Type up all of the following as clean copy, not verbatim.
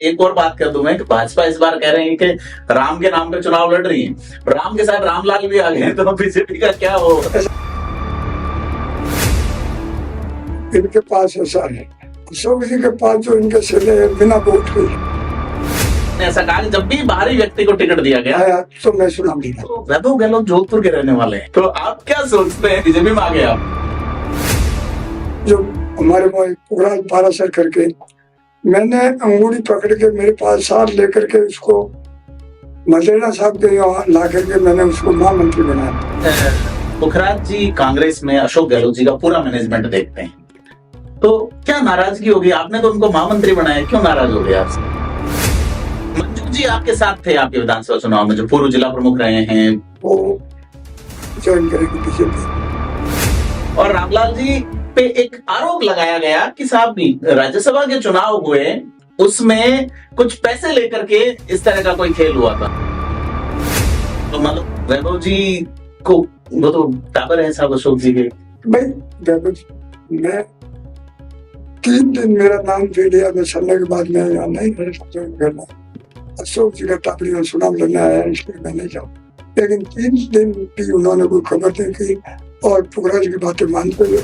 एक और बात कर दूं मैं कि भाजपा इस बार कह रहे हैं कि राम के नाम पे चुनाव लड़ रही है, राम के साथ रामलाल भी आ गए हैं, तो बीजेपी का क्या हो। इनके पास ऐसा है, अशोक जी के पास जो इनके सिले है बिना वोट के, ऐसा कहा कि जब भी बाहरी व्यक्ति को टिकट दिया गया आया तो मैं चुनाव जीता। तो वैभव गहलोत जोधपुर के रहने वाले हैं, तो आप क्या सोचते हैं, बीजेपी में आ गए आप? जो हमारे वहाँ पुराज पारासर करके मैंने अंगूठी पकड़ के मेरे पास साथ लेकर के उसको मदेना साहब के यहाँ ला करके मैंने उसको महामंत्री बनाया। पुखराज जी कांग्रेस में अशोक गहलोत जी का पूरा मैनेजमेंट देखते हैं, तो क्या नाराजगी होगी? आपने तो उनको महामंत्री बनाया, क्यों नाराज हो गए आपसे? मंजू जी आपके साथ थे आपके विधानसभा चुनाव में, जो पूर्व जिला प्रमुख रहे हैं, वो ज्वाइन करेगी बीजेपी। और रामलाल जी पे एक आरोप लगाया गया कि साहब राज्यसभा के चुनाव हुए उसमें कुछ पैसे लेकर के इस तरह का कोई खेल हुआ था, तो मतलब वैभव जी को वो तो टाबर है साहब अशोक जी के। भाई वैभव मैं 3 दिन मेरा नाम दे दिया, मैं चलने के बाद मैं यहाँ नहीं करना, अशोक जी का टापड़ी में चुनाव लड़ने आया इसलिए मैं नहीं जाऊँ, लेकिन 3 दिन भी उन्होंने कोई खबर नहीं की और पुखराज की बातें मानते हुए।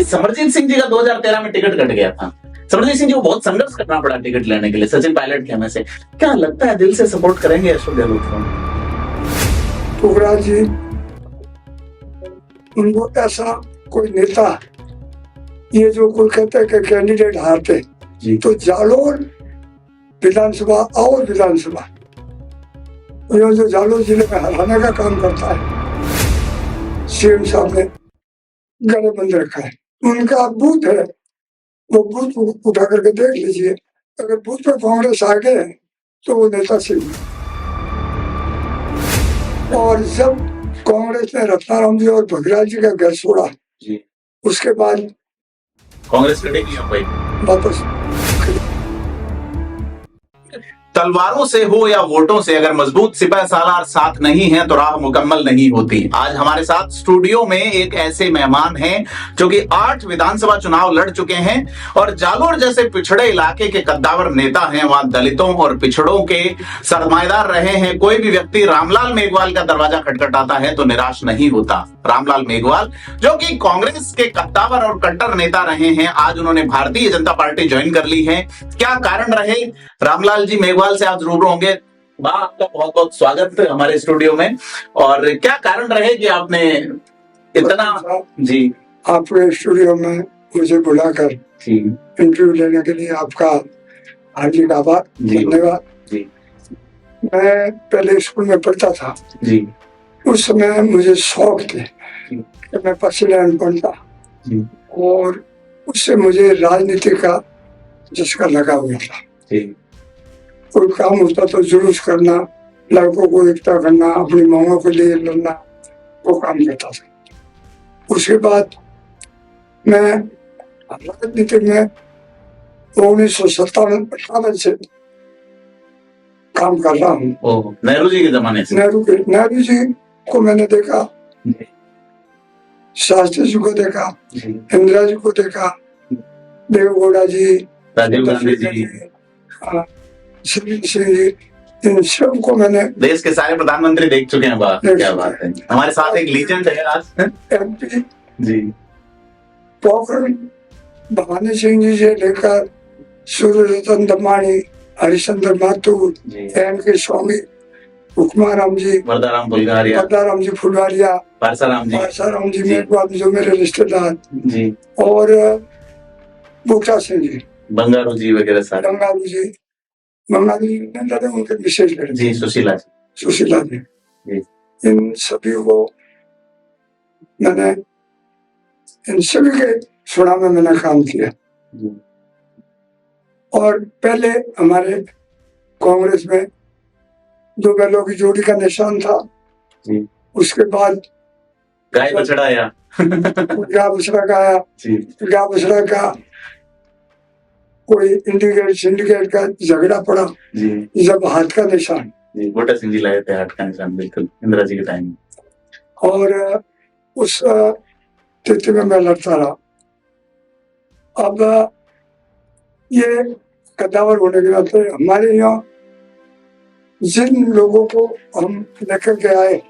समरजीत सिंह जी का 2013 में टिकट कट गया था, समरजीत सिंह जी को बहुत संघर्ष करना पड़ा टिकट लेने के लिए सचिन पायलट के में से, क्या लगता है दिल से सपोर्ट करेंगे अशोक गहलोत को? पुखराज जी उनको ऐसा कोई नेता, ये जो कोई कहते हैं कि कैंडिडेट हारते तो जालोर विधानसभा और विधानसभा जो जालोर जिले में हराने का काम करता है, सीएम साहब ने गले बंद रखा है, उनका बूथ है, वो बूथ उठा करके देख लीजिए, अगर बूथ पे कांग्रेस आ गए तो वो नेता सिंह। और जब कांग्रेस ने रत्नाराम जी और भगराज जी का घर छोड़ा उसके बाद कांग्रेस कटेगी भाई वापस। तलवारों से हो या वोटों से, अगर मजबूत सिपह सालार साथ नहीं है तो राह मुकम्मल नहीं होती। आज हमारे साथ स्टूडियो में एक ऐसे मेहमान हैं जो कि 8 विधानसभा चुनाव लड़ चुके हैं और जालोर जैसे पिछड़े इलाके के कद्दावर नेता हैं, वहां दलितों और पिछड़ों के सरमाएदार रहे हैं। कोई भी व्यक्ति रामलाल मेघवाल का दरवाजा खटखटाता है तो निराश नहीं होता। रामलाल मेघवाल जो कि कांग्रेस के कद्दावर और कट्टर नेता रहे हैं, आज उन्होंने भारतीय जनता पार्टी ज्वाइन कर ली है। क्या कारण रहे? रामलाल जी मेघवाल से आज रूबरू होंगे। आपका बहुत बहुत स्वागत हमारे स्टूडियो में। और क्या कारण रहे कि आपने इतना जी आपके स्टूडियो में मुझे बुलाकर इंटरव्यू लेने के लिए आपका हार्दिक आभार, धन्यवाद। मैं पहले स्कूल में पढ़ता था जी, उस समय मुझे शौक थे कि मैं पसीना पढ़ता और उससे मुझे राजनीति का चस्का लगा हुआ था। कोई काम होता तो जुलूस करना, लड़कों को एकता करना, अपनी मांगों के लिए लड़ना, वो काम करता था। उसके बाद मैं राजनीति में 1957 से काम कर रहा हूँ। नेहरू जी के जमाने से? नेहरू जी को मैंने देखा, शास्त्री जी को देखा, इंदिरा जी को देखा, देवेगौड़ा जी, राजीव गांधी जी, सिंह जी, इन सब को मैंने, देश के सारे प्रधानमंत्री देख चुके हैं। क्या बात है। हमारे साथ एक लीजेंड है आज एमपी जी, पोखरण भवानी सिंह जी से लेकर सूर्य रतन दमानी, हरिश्चंद्र माथुर, एम के स्वामी, हुक्माराम जी, वरदाराम जी फुलवारिया, पारसाराम जी मेघवाल जो मेरे रिश्तेदार जी, और बूटा सिंह जी, बंगारू जी वगैरह सारे, बंगारू जी लड़े, उनके विशेष लड़े जी, सुशीला जी, इन सभी को मैंने, इन सभी के चुनाव में मैंने काम किया। और पहले हमारे कांग्रेस में 2 बैलों की जोड़ी का निशान था, उसके बाद गाय बछड़ा आया, गाय बछड़ा का आया, गाय बछड़ा का कोई इंडिकेट सिंडिकेट का झगड़ा पड़ा जब हाथ का निशान, बूटा सिंह जी लाए थे हाथ का निशान, बिल्कुल इंदिरा जी के टाइम। और उस स्थिति में मैं लड़ता रहा। अब ये कद्दावर होने के नाते हमारे यहाँ जिन लोगों को हम लेकर के आए,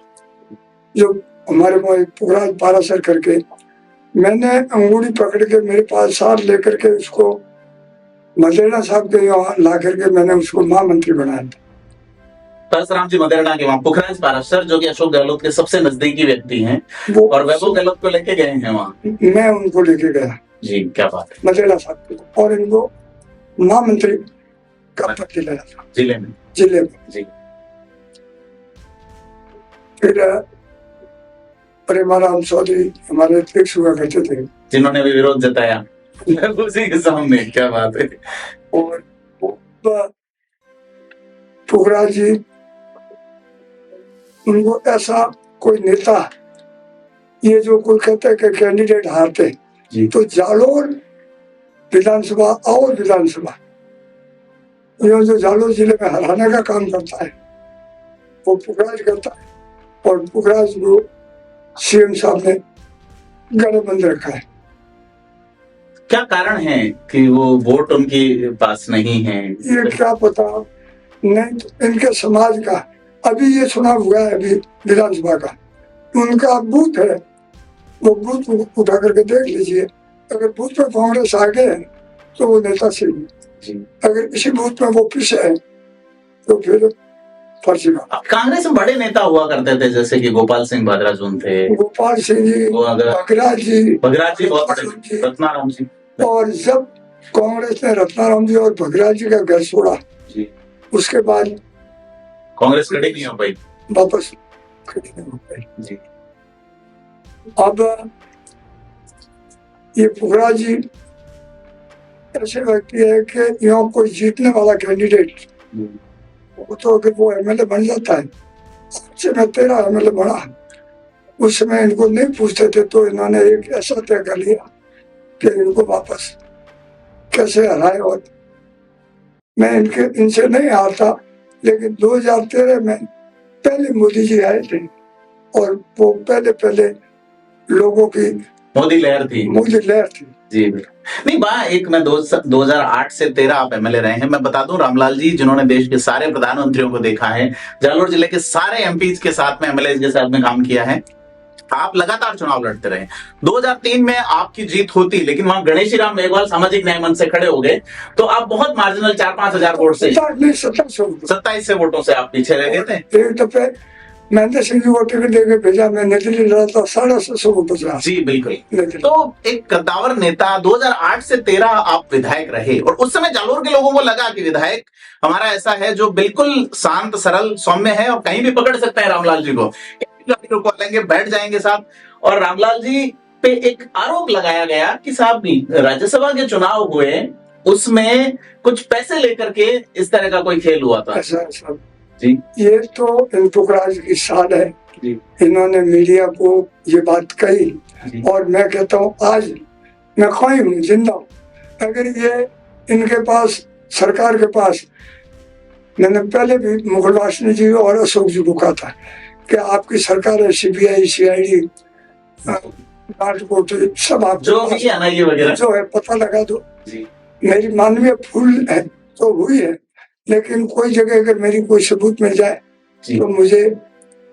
जो हमारे पुखराज पारासर करके, मैंने अंगूठी पकड़ के मेरे पास साथ लेकर के उसको मदेरणा साहब के यहाँ ला करके मैंने उसको महामंत्री बनाया था। परशुराम जी मदेरणा के वहाँ पुखराज पारासर, जो कि अशोक गहलोत के सबसे नजदीकी व्यक्ति हैं, और वैभव गहलोत को लेके गए हैं वहाँ। मैं उनको लेके गया जी, क्या बात है। मदेरणा साहब को, और इनको महामंत्री का पद दिलाया था जिले में जी। फिर प्रेमाराम चौधरी हमारे अध्यक्ष हुआ करते थे, जिन्होंने भी विरोध जताया उसी के सामने। क्या बात है। और पुखराज जी, उनको ऐसा कोई नेता, ये जो कोई कहते हैं कि कैंडिडेट हारते तो जालोर विधानसभा और विधानसभा, ये जो जालोर जिले में हराने का काम करता है वो पुखराज करता है, और पुखराज को सीएम साहब ने गठबंधन रखा है। क्या कारण है कि वो वोट उनके पास नहीं है? ये क्या पता, नहीं तो इनके समाज का अभी ये चुनाव हुआ है अभी विधानसभा का, उनका बूथ है, वो बूथ उठा करके देख लीजिए। अगर बूथ में कांग्रेस आगे है तो वो नेता सही है, अगर इसी बूथ में वो पीछे है तो फिर फर्जी बात। कांग्रेस में बड़े नेता हुआ करते थे, जैसे कि गोपाल सिंह भाद्राजून थे, गोपाल सिंह जी, भगराज जी बहुत बड़े, रत्नाराम जी। और जब कांग्रेस ने रत्नाराम जी और भगराज जी का घर छोड़ा उसके बाद कांग्रेस खड़ी नहीं हो पाई, वापस खड़ी नहीं हो पाई जी। अब ये पुखराज जी ऐसे व्यक्ति है कि यहाँ कोई जीतने वाला कैंडिडेट, वो तो अगर वो एमएलए बन जाता है, अच्छे में 13 एमएलए बना, उस समय इनको नहीं पूछते थे, तो इन्होंने एक ऐसा तय कर लिया कि इनको वापस कैसे हराए। और मैं इनसे नहीं हारता, लेकिन 2013 में पहले मोदी जी आए थे, और वो पहले लोगों की मोदी लहर थी जी। नहीं एक मैं 2008 से 13 आप एमएलए रहे हैं। मैं बता दूं रामलाल जी, जिन्होंने देश के सारे प्रधानमंत्रियों को देखा है, जालोर जिले के सारे एमपीज के साथ में, एमएलए के साथ में काम किया है, आप लगातार चुनाव लड़ते रहे। 2003 में आपकी जीत होती, लेकिन वहां गणेशी राम मेघवाल सामाजिक न्याय मंच से खड़े हो गए, तो आप बहुत मार्जिनल 4-5 हजार वोट से, 27 वोटों से आप पीछे रह गए थे। एक दफे महेंद्र सिंह जी को टिकट देकर भेजा, मैं नई दिल्ली लड़ा था 650 वोटों से। जी बिल्कुल। तो एक कद्दावर नेता, 2008 से 13 आप विधायक रहे, और उस समय जालोर के लोगों को लगा कि विधायक हमारा ऐसा है जो बिल्कुल शांत सरल सौम्य है और कहीं भी पकड़ सकता है रामलाल जी को, लेंगे बैठ जाएंगे साथ। और रामलाल जी पे एक आरोप लगाया गया कि साहब राज्यसभा के चुनाव हुए, उसमें कुछ पैसे लेकर के इस तरह का कोई खेल हुआ था। ऐसा जी, ये तो पुखराज की शान है जी। इन्होंने मीडिया को ये बात कही, और मैं कहता हूँ आज मैं खोई हूँ, जिंदा हूँ। अगर ये इनके पास, सरकार के पास, मैंने पहले भी मुकुल वासनी जी और अशोक जी को कहा था कि आपकी सरकार है, सीबीआई, सीआईडी, सब आप जो है पता लगा दो जी। मेरी मानवीय भूल है तो हुई है, लेकिन कोई जगह अगर मेरी कोई सबूत मिल जाए तो मुझे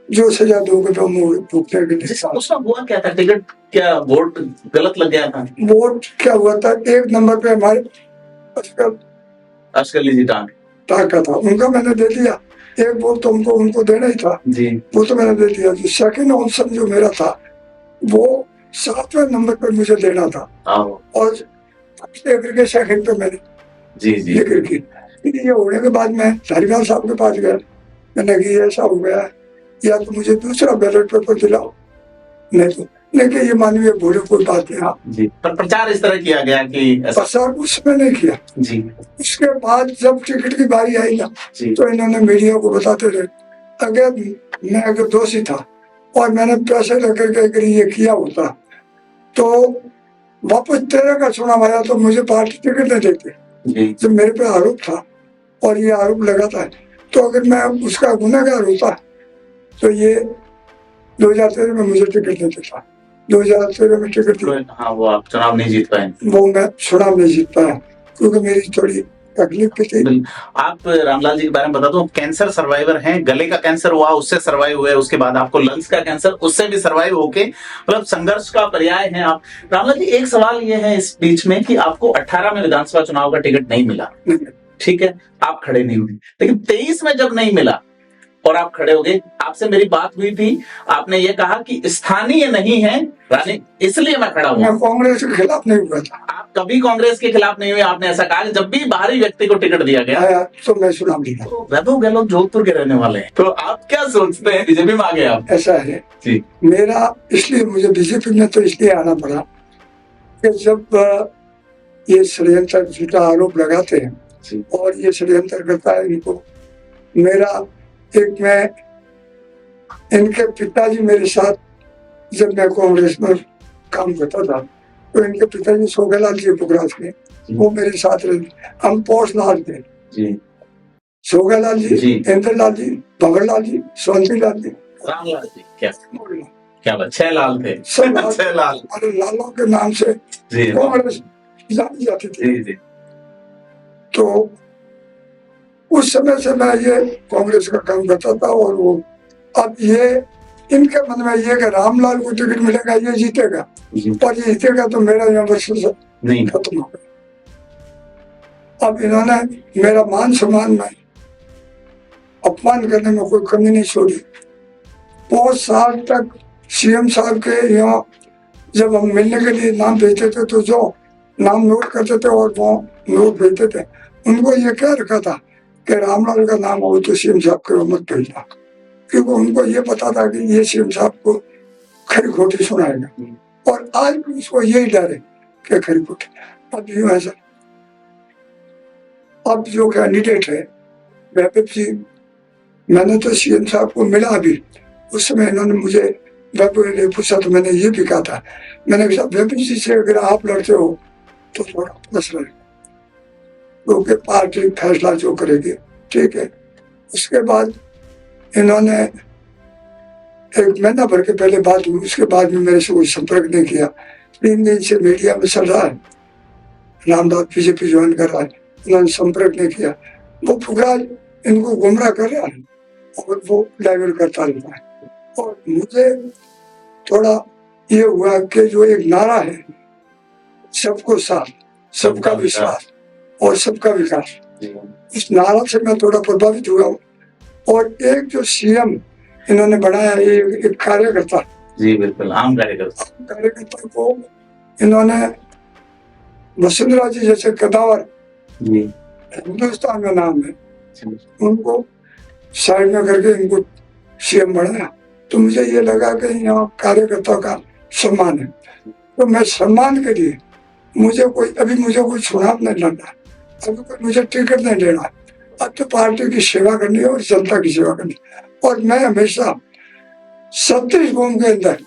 जो सजा दोगे तो भुगतने के लिए। उसका हुआ क्या था? टिकट क्या वोट गलत लग गया था? वोट क्या हुआ था, एक नंबर पे हमारे अशकली जी टांग का था, उनका मैंने दे दिया। एक वोट तो उनको देना ही था जी, वो तो मैंने दे दिया। जो सेकंड ऑप्शन जो मेरा था वो 7वें नंबर पे मुझे देना था, और करके सेकंड पे मैंने जी करके। ये होने के बाद मैं धारीवाल साहब के पास गया, मैंने कहा ऐसा हो गया, या तो मुझे दूसरा बैलेट पेपर दिलाओ, नहीं तो लेकिन ये मानवीय भूल, कोई बात नहीं। हाँ जी, पर प्रचार इस तरह किया गया कि प्रचार उसमें नहीं किया जी। उसके बाद जब टिकट की बारी आई ना, तो इन्होंने मीडिया को बताते रहे, अगर दोषी था और मैंने पैसे लेकर के अगर ये किया होता तो वापस 13 का चुनाव आया तो मुझे पार्टी टिकट नहीं देते। जब मेरे पे आरोप था और ये आरोप लगाता है, तो अगर मैं उसका गुनहगार होता तो ये 2013 में मुझे टिकट नहीं देता। 2013 में टिकट हाँ, वो आप चुनाव नहीं जीत पाए, वो मैं चुनाव नहीं जीत पाया। क्योंकि मेरी थोड़ी तकलीफ भी थी। आप रामलाल जी के बारे में बता दो, कैंसर सर्वाइवर हैं, गले का कैंसर हुआ उससे सर्वाइव हुए, उसके बाद आपको लंग्स का कैंसर उससे भी सर्वाइव होके मतलब संघर्ष का पर्याय है आप। रामलाल जी, एक सवाल ये है इस बीच में कि आपको 18 में विधानसभा चुनाव का टिकट नहीं मिला, ठीक है, आप खड़े नहीं हुए, लेकिन 23 में जब नहीं मिला और आप खड़े हो गए, आपसे मेरी बात हुई थी, आपने ये कहा कि स्थानीय नहीं है रानी, इसलिए मैं खड़ा हूं। मैं कांग्रेस के खिलाफ नहीं हुआ था। आप कभी कांग्रेस के खिलाफ नहीं हुए, आपने ऐसा कहा जब भी बाहरी व्यक्ति को टिकट दिया गया तो मैं चुनाव जीता। तो वैभव गहलोत जोधपुर के रहने वाले हैं, तो आप क्या सोचते हैं, बीजेपी में आ गए आप? ऐसा है जी, मेरा इसलिए मुझे बीजेपी में तो इसलिए आना पड़ा कि जब ये षड्यंत्र झूठा आरोप लगाते हैं और ये षड्यंत्र करता है इनको, मेरा एक मैं इनके पिताजी मेरे साथ जब मैं कांग्रेस में काम करता था तो इनके पिताजी सोगेलाल जी पुखराज के, वो मेरे साथ रहते, हम पोष लाल थे, सोगेलाल जी, इंद्रलाल जी, भंवरलाल जी, सोनती लाल जी, रामलाल जी, क्या बात, 6 लाल थे, सब 6 लाल लालों के नाम से कांग्रेस जानी जाती थी। तो उस समय से मैं ये कांग्रेस का काम करता था और वो अब ये इनके मन में ये कि रामलाल को टिकट मिलेगा, ये जीतेगा, और ये जीतेगा तो मेरा यहाँ वर्ष नहीं खत्म हो गया। अब इन्होंने मेरा मान सम्मान में अपमान करने में कोई कमी नहीं छोड़ी। 5 साल तक सीएम साहब के यहाँ जब हम मिलने के लिए नाम भेजते थे तो जो नाम नोट करते थे और वो नोट भेजते थे, उनको ये क्या रखा था कि रामलाल का नाम हो तो सीएम साहब के मत भेजना, क्योंकि उनको ये पता था कि ये सीएम साहब को खरी खोटी सुनाएगा। और आज भी उसको यही डर है कि खरी खोटी। अब यूं है सर, अब जो कैंडिडेट है वैभव जी, मैंने तो सीएम साहब को मिला भी, उस समय इन्होंने मुझे वैभव ने पूछा तो मैंने ये भी कहा था, मैंने कहा वैभव जी से अगर आप लड़ते हो तो थोड़ा प्लस रहेगा, क्योंकि पार्टी फैसला जो करेगी, ठीक है। उसके बाद इन्होंने 1 महीना भर के पहले बात हुई, उसके बाद में मेरे से कोई संपर्क नहीं किया। 3 दिन से मीडिया में चल रहा है रामलाल बीजेपी ज्वाइन कर रहा है, उन्होंने संपर्क नहीं किया। वो पुखराज इनको गुमराह कर रहा है और वो डाइवर्ट करता रहता है। और मुझे थोड़ा ये हुआ कि जो एक नारा है सबको साथ, सबका विश्वास और सबका विकास, इस नारा से मैं थोड़ा प्रभावित हुआ हूँ। और एक जो सीएम इन्होंने बनाया, एक कार्यकर्ता, जी बिल्कुल आम कार्यकर्ता को इन्होंने वसुंधरा जी जैसे कदावर हिंदुस्तान में नाम है, उनको साइड में करके इनको सीएम बनाया। तो मुझे ये लगा कि यहाँ कार्यकर्ता का सम्मान है, तो मैं सम्मान के लिए मुझे कोई चुनाव नहीं लड़ना, अभी कोई मुझे टिकट नहीं लेना, अब तो पार्टी की सेवा करनी है और जनता की सेवा करनी है। और मैं हमेशा 36 गांव के अंदर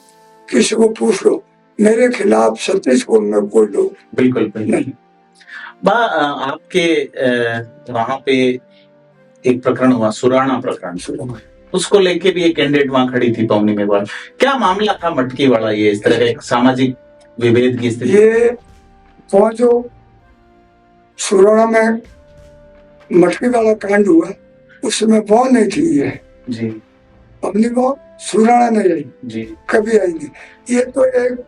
किसी को पूछ लो, मेरे खिलाफ 36 गांव में कोई लोग बिल्कुल नहीं। आपके वहां पे एक प्रकरण हुआ, सुराणा प्रकरण, उसको लेके भी एक कैंडिडेट वहां खड़ी थी पवनी मेघवाल, क्या मामला था मटकी वाला, ये इस तरह एक सामाजिक विभेद की स्थिति? ये वो जो सुराणा में मटकी वाला कांड हुआ उसमें वो नहीं थी, ये जी पवनी वो सुराणा नहीं आई जी, कभी आई नहीं। ये तो एक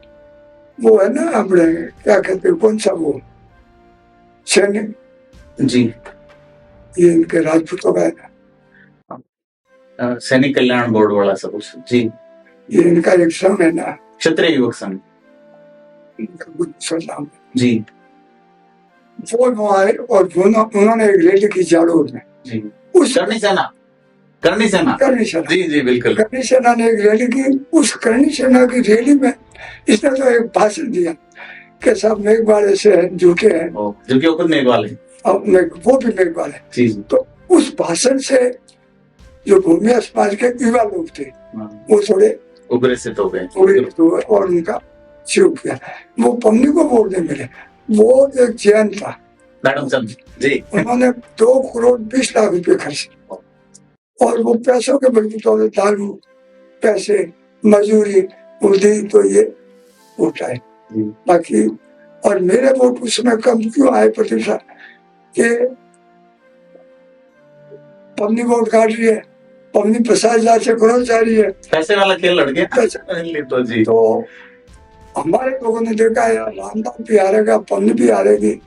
वो है ना अपने क्या कहते हैं, कौन सा वो सैनिक जी, ये इनके राजपूतों का है ना, सैनिक कल्याण बोर्ड वाला सब कुछ जी, ये इनका एक संघ है ना, क्षत्रिय युवक संघ, नाम जी। वो आए और उन्होंने एक रैली की जाड़ोर में जी, उस करनी सेना जी जी बिल्कुल, करनी सेना ने एक रैली की। उस करनी सेना की रैली में इसने तो एक भाषण दिया कि सब मेघवाल ऐसे हैं, झूठे हैं, जो कि खुद मेघवाल है, वो भी मेघवाल है जी। तो उस भाषण से जो भूमिया समाज के युवा लोग थे वो थोड़े उबरे से तो गए और उनका शिव किया। वो पवनी को वोट नहीं मिले, वो एक जैन था मैडम चंद जी, उन्होंने 2 करोड़ 20 लाख रुपए खर्च, और वो पैसों के बलबूते दारू, पैसे, मजूरी, बुद्धि तो ये उठाए। बाकी और मेरे वोट उस समय कम क्यों आए प्रतिशत कि पत्नी वोट काट रही है, पत्नी 50,000 से क्रॉस जा रही है, पैसे वाला खेल लड़ गया। तो जी, तो हमारे लोगों ने देखा यार रामदास भी हारेगा, पत्नी भी हारेगी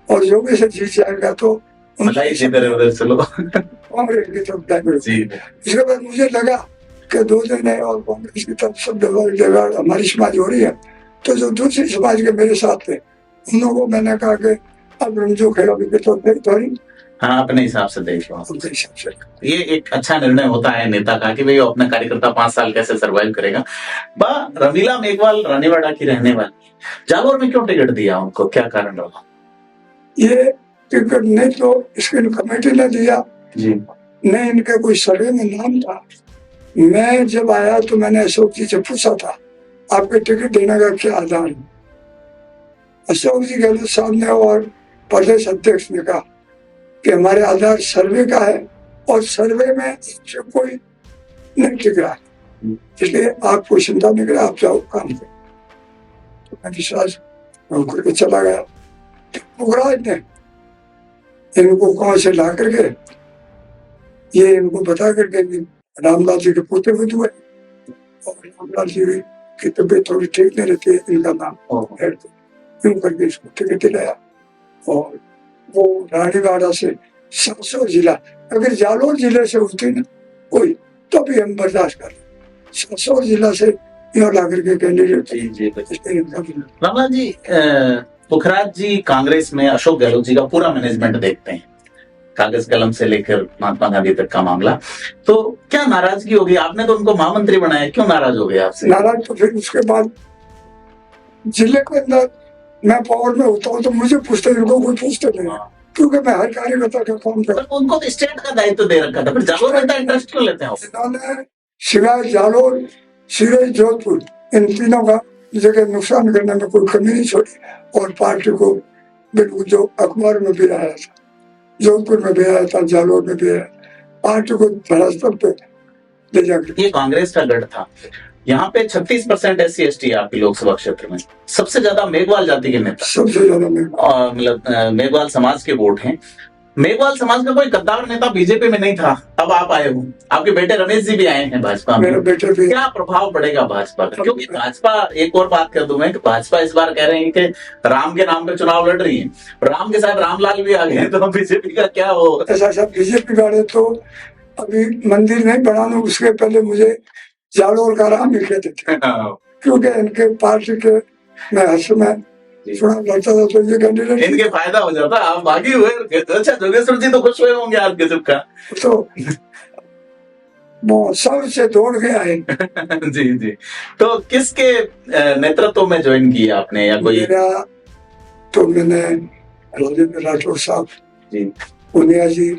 और योगी से जीत जाएगा, तो उधर चलो कांग्रेस की तरफ जी। इसके बाद मुझे लगा कि 2 दिन है और कांग्रेस की तरफ सब जगह हमारी समाज हो रही है, तो जो दूसरी समाज के मेरे साथ थे उन लोगों को मैंने कहा कि अब जो खेलो थोड़ी हाँ अपने हिसाब से देख लो। ये एक अच्छा निर्णय होता है नेता का कि भाई अपना कार्यकर्ता 5 साल कैसे सरवाइव करेगा। रमीला मेघवाल रानीवाड़ा की रहने वाली, जालोर में क्यों टिकट दिया उनको, क्या कारण रहा? ये टिकट नहीं तो इसकी कमेटी ने दिया जी, नहीं इनके कोई सर्वे में नाम था। मैं जब आया तो मैंने अशोक जी से पूछा था आपके टिकट देने का क्या आधार है। अशोक जी गहलोत साहब ने और प्रदेश अध्यक्ष ने कहा कि हमारे आधार सर्वे का है और सर्वे में कोई नहीं टिक रहा है, इसलिए आपको चिंता नहीं करें, आप जाओ काम करो। तो मैं विश्वास करके चला गया। पुखराज ने इनको कौन से ला करके ये इनको बता करके रामलाल जी के पोते हुए हुए और रामलाल जी की तबीयत थोड़ी ठीक नहीं रहती है, इनका नाम क्यों करके इसको टिकट दिलाया। और वो रानीवाड़ा से 700 जिला, अगर जालोर जिले से होती ना कोई तो भी हम बर्दाश्त कर, 700 जिला से यहाँ ला करके कैंडिडेट। रामलाल जी, पुखराज जी कांग्रेस में अशोक गहलोत जी का पूरा मैनेजमेंट देखते हैं, कागज कलम से लेकर महात्मा गांधी तक का मामला, तो क्या नाराजगी होगी? आपने तो उनको महामंत्री बनाया, क्यों नाराज हो गए आपसे? नाराज तो फिर उसके बाद जिले के अंदर मैं पावर में होता हूँ तो मुझे पूछते, इनको कोई पूछते नहीं, क्योंकि मैं हर कार्यकर्ता का काम करता हूँ। उनको तो स्टेट का दायित्व दे रखा था, फिर जालोर में इंटरेस्ट क्यों लेते हैं? इन्होंने सिवाय जालोर, सिरोही, जोधपुर इन तीनों का जगह नुकसान करने में कोई कमी नहीं छोड़ी और पार्टी को बिल्कुल जो अखबार में भी आया था, जोधपुर में भी आया था, जालोर में भी आया, पार्टी को धरातल पे ले जाकर। ये कांग्रेस का गढ़ था, यहाँ पे 36% SC/ST है आपके लोकसभा क्षेत्र में, सबसे ज्यादा मेघवाल जाति के नेता, सबसे ज्यादा मतलब मेघवाल समाज के वोट हैं। मेघवाल समाज का कोई गद्दार नेता बीजेपी में नहीं था, अब आप आए हो, आपके बेटे रमेश जी भी आए हैं भाजपा में, मेरे बेटे भी। क्या प्रभाव पड़ेगा भाजपा का? क्योंकि भाजपा, एक और बात कर दूं मैं कि भाजपा इस बार कह रहे हैं कि राम के नाम पे चुनाव लड़ रही है, राम के साथ रामलाल भी आ गए, तो बीजेपी का क्या हो? ऐसा बीजेपी वाले तो अभी मंदिर नहीं बनाना, उसके पहले मुझे जालोर का राम ही कहते थे, क्योंकि इनके पार्टी के मैं हर समय चुनाव लड़ता था तो ये कैंडिडेट इनके फायदा हो जाता, आप भागी हुए। अच्छा, जोगेश्वर जी तो खुश हुए होंगे आज गजब का, तो वो सब से दौड़ के आए। जी जी, तो किसके नेतृत्व में ज्वाइन किया आपने या कोई? मेरा तो मैंने राजेंद्र राठौर साहब जी, पुनिया जी,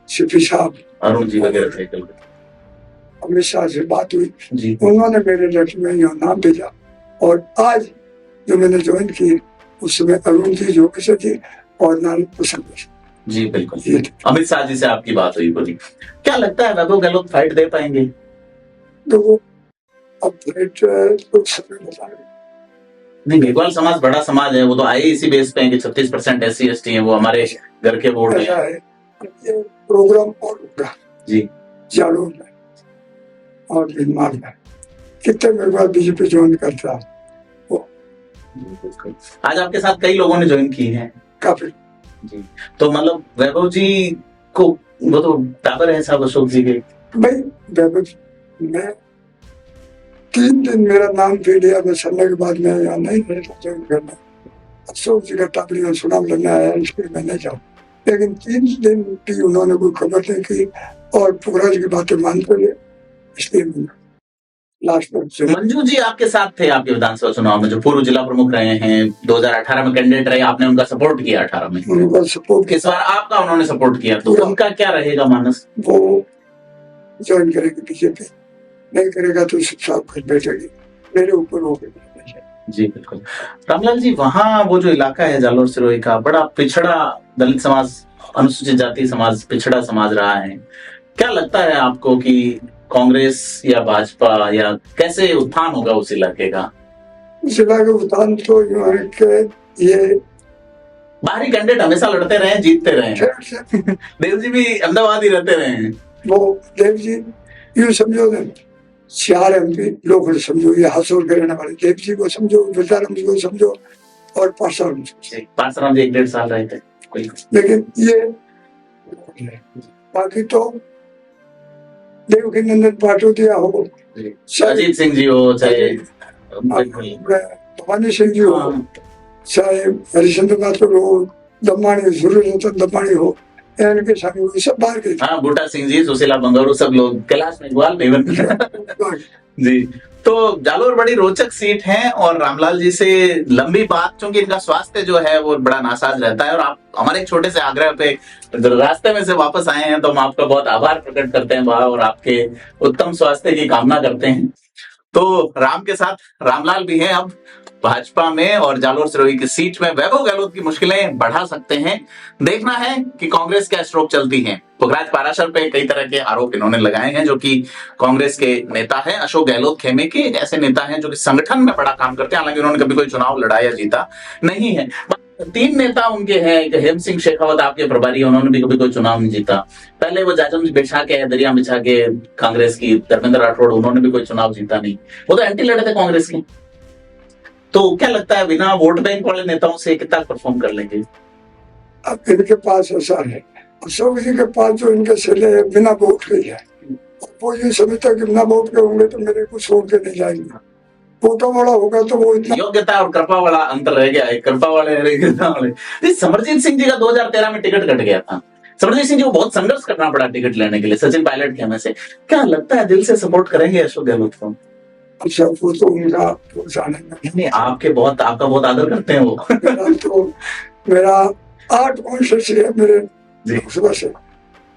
सीपी साहब, अरुण जी वगैरह थे, अमित शाह से बात हुई जी, उन्होंने मेरे लेटर में यहाँ नाम भेजा और आज जो मैंने ज्वाइन की उस समय अरुण जी, जोगेश्वर जी और नारायण प्रसन्न जी। बिल्कुल, अमित शाह जी से आपकी बात हुई बोली, क्या लगता है वैभव गहलोत फाइट दे पाएंगे? तो अब फाइट तो समय बताएंगे। नहीं, मेघवाल समाज बड़ा समाज है, वो तो आए इसी बेस पे है कि 36% SC/ST है, वो हमारे घर के वोट है। ये प्रोग्राम और होगा जी जालोर में और बीमार में कितने मेघवाल बीजेपी ज्वाइन करता है। आज आपके साथ कई लोगों ने ज्वाइन की है, काफी जी, तो मतलब वैभव जी को वो तो टावर है साहब अशोक जी के भाई। वैभव मैं 3 दिन मेरा नाम मीडिया में चलने के बाद मैं यहाँ नहीं ज्वाइन करना, अशोक जी का टावरी चुनाव लड़ने आया इसलिए मैं नहीं जाऊँ, लेकिन 3 दिन की उन्होंने कोई खबर नहीं की और पुखराज की बातें मानते रहे, इसलिए लास्ट में। मंजू जी आपके साथ थे आपके विधानसभा चुनाव में, जो पूर्व जिला प्रमुख रहे हैं, 2018 में कैंडिडेट रहे, आपने उनका सपोर्ट किया 18 में, उनका सपोर्ट, इस बार आपका उन्होंने सपोर्ट किया, तो उनका क्या रहेगा मानस? वो ज्वाइन करेगी बीजेपी, नहीं करेगा तो चुपचाप घर बैठेगी, मेरे ऊपर हो गई जी। बिल्कुल रामलाल जी, वहाँ वो जो इलाका है जालोर सिरोही का, बड़ा पिछड़ा दलित समाज, अनुसूचित जाति समाज, पिछड़ा समाज रहा है, क्या लगता है आपको कि कांग्रेस या भाजपा या कैसे उत्थान होगा उस इलाके का? जिला के उतान तो यूं है कि ये बाहरी कैंडिडेट हमेशा लड़ते रहे, जीतते रहे। देव जी भी अहमदाबाद ही रहते रहे हैं। वो देव जी यूं समझो ना, 4 MP लोग समझो, ये हासोर के रहने वाले देव जी को समझो, विद्याराम जी को समझो, और पार्साराम जी 1.5 साल रहे थे। लेकिन ये बाकी तो देवकी नंदन पाटोदिया हो, अजीत सिंह जी हो, चाहे भवानी सिंह जी हो, चाहे हरिश्चंद्र माथुर हो, दम्माणी सूर्य दम्माणी हो, इनके सामने सब बाहर के। हाँ, बूटा सिंह जी, सुशीला बंगारू, सब लोग, कैलाश मेघवाल जी। तो जालोर बड़ी रोचक सीट है और रामलाल जी से लंबी बात, क्योंकि इनका स्वास्थ्य जो है वो बड़ा नासाज रहता है और आप हमारे एक छोटे से आग्रह पे रास्ते में से वापस आए हैं, तो हम आपका बहुत आभार प्रकट करते हैं वहां और आपके उत्तम स्वास्थ्य की कामना करते हैं। तो राम के साथ रामलाल भी हैं अब भाजपा में और जालोर सिरोही की सीट में वैभव गहलोत की मुश्किलें बढ़ा सकते हैं। देखना है कि कांग्रेस क्या स्ट्रोक चलती है। पुखराज पाराशर पे कई तरह के आरोप इन्होंने लगाए हैं, जो कि कांग्रेस के नेता हैं। अशोक गहलोत खेमे के ऐसे नेता हैं जो कि संगठन में बड़ा काम करते हैं, हालांकि उन्होंने कभी कोई चुनाव लड़ा या जीता नहीं है। 3 नेता उनके हैं, एक हेम सिंह शेखावत आपके प्रभारी, उन्होंने भी कभी कोई चुनाव नहीं जीता। पहले वो जाजम बिछा के दरिया बिछा के कांग्रेस की धर्मेंद्र राठौड़, उन्होंने भी कोई चुनाव जीता नहीं, वो तो एंटी लड़े थे कांग्रेस के। तो क्या लगता है बिना वोट बैंक वाले नेताओं से कितना परफॉर्म कर लेंगे? अब इनके पास ऐसा है, अशोक जी के पास जो इनके सिले बिना वोट के है, वो ये समझता कि बिना वोट के होंगे तो मेरे को छोड़ के नहीं जाएंगे। वोटा वाला होगा तो वो इतना योग्यता और कृपा वाला अंतर रह गया है, कृपा वाले समरजीत सिंह जी का 2013 में टिकट कट गया था। समरजीत सिंह जी को बहुत संघर्ष करना पड़ा टिकट लेने के लिए सचिन पायलट के हमें से। क्या लगता है दिल से सपोर्ट करेंगे अशोक गहलोत को? अच्छा, वो तो उनका जाने नहीं, आपका बहुत आदर करते हैं वो। मेरा 8 कॉन्स्टिट्यूएंसी है मेरे लोकसभा से,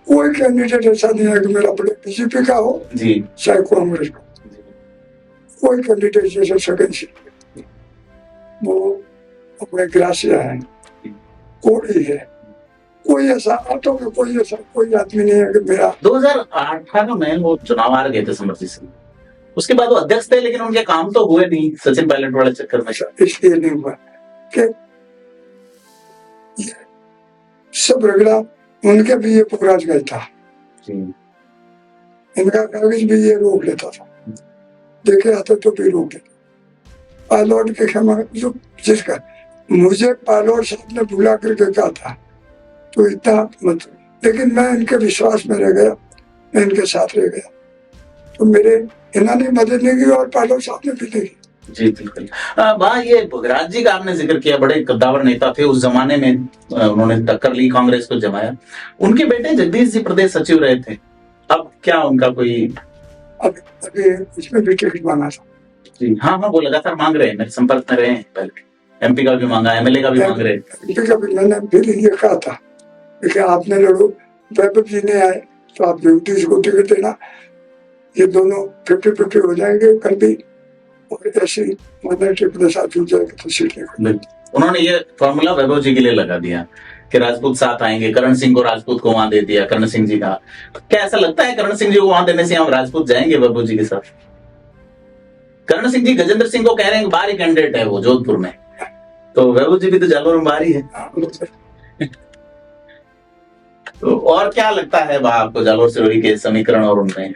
कोई कैंडिडेट ऐसा नहीं है कि मेरा बड़े बीजेपी का हो जी, चाहे कांग्रेस का, कोई कैंडिडेट जैसे सेकंड सीट वो अपने ग्रासिया है, कोड़ी है, कोई ऐसा आटो में कोई आदमी नहीं है कि मेरा। 2018 में वो चुनाव हार गए थे समरजीत सिंह, उसके बाद वो अध्यक्ष थे, लेकिन उनके काम तो हुए नहीं सचिन पायलट वाले चक्कर में। इसलिए नहीं हुआ कि सब रगड़ा उनके भी ये पुखराज गया था, इनका कागज भी ये रोक लेता था, देखे आते तो भी रोक लेता। पायलट के क्षमा जो जिसका मुझे पायलट साहब ने बुला करके कहा था तो इतना मत, लेकिन मैं इनके विश्वास में रह गया, मैं इनके साथ रह गया, तो मेरे इन्होंने मदद नहीं की और पायलट साहब ने भी नहीं की। जी बिल्कुल। ये पुखराज जी का आपने जिक्र किया, बड़े कद्दावर नेता थे उस जमाने में, उन्होंने टक्कर ली, कांग्रेस को जमाया। उनके बेटे जगदीश जी प्रदेश सचिव रहे थे, अब क्या उनका कोई अभी इसमें भी टिकट मांगा था जी? हाँ, वो लगातार मांग रहे हैं, मेरे संपर्क में रहे हैं, पहले MP का भी मांगा, MLA का भी मांग रहे हैं। मैंने फिर ये कहा था कि आपने लड़ो, वैभव जी ने आए तो आप जगदीश को टिकट देना, ये दोनों 50-50 हो जाएंगे कल भी, और ऐसी माइनॉरिटी के साथ जुड़ जाएंगे तो सीट लेंगे। उन्होंने ये फॉर्मूला वैभव जी के लिए लगा दिया कि राजपूत साथ आएंगे, करण सिंह को राजपूत को वहां दे दिया, करण सिंह जी का। क्या ऐसा लगता है करण सिंह जी को वहां देने से हम राजपूत जाएंगे वैभव जी के साथ? करण सिंह जी गजेंद्र सिंह को कह रहे हैं कि बाहरी कैंडिडेट है वो जोधपुर में, तो वैभव जी भी तो जालोर में बाहरी है। तो और क्या लगता है आपको जालोर सिरोही के समीकरण और उनमें?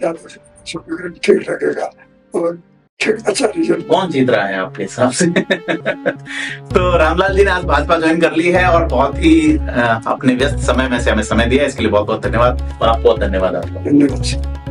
ठीक लगेगा और ठीक अच्छा रिजल्ट। कौन जीत रहा है आपके हिसाब से? तो रामलाल जी ने आज भाजपा ज्वाइन कर ली है और बहुत ही अपने व्यस्त समय में से हमें समय दिया, इसके लिए बहुत बहुत धन्यवाद। बहुत बहुत धन्यवाद आपका। धन्यवाद।